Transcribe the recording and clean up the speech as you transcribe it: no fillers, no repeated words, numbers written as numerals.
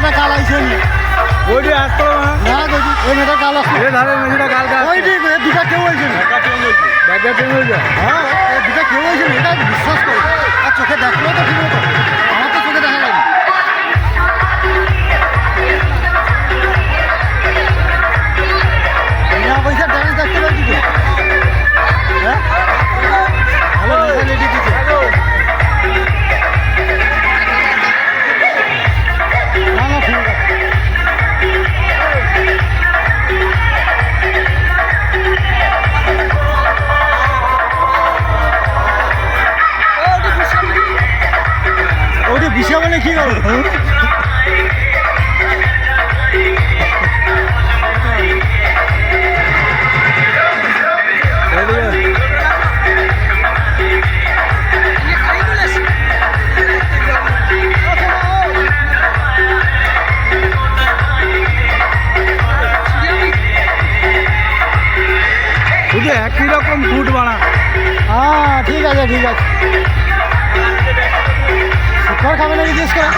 মেয়েটা কাল আইছে নি ওইটি আসতো না দেখি এই মেয়েটা কাল আসছে এ ধারে মেয়েটা কালকে ওইটি দুটা কেউ হয়েছে না ব্যাগটা চেঞ্জ হয়ে যায় হ্যাঁ এই দুটা কেউ হয়েছে না এটা বিশ্বাস করো আর চোখে দেখলো তো ঠিক মতো আমার তো চোখে দেখা যায়নি বিনা পয়সা ডান্স দেখতে পাই কি হ্যাঁ ভালো পয়সা লেডি দিচ্ছে না না ঠিক আছে ওটা বিষয় বলে কি করবো শুধু একই রকম ফুট বানা হ্যাঁ ঠিক আছে শিক্ষক খাবে না জিজ্ঞেস করা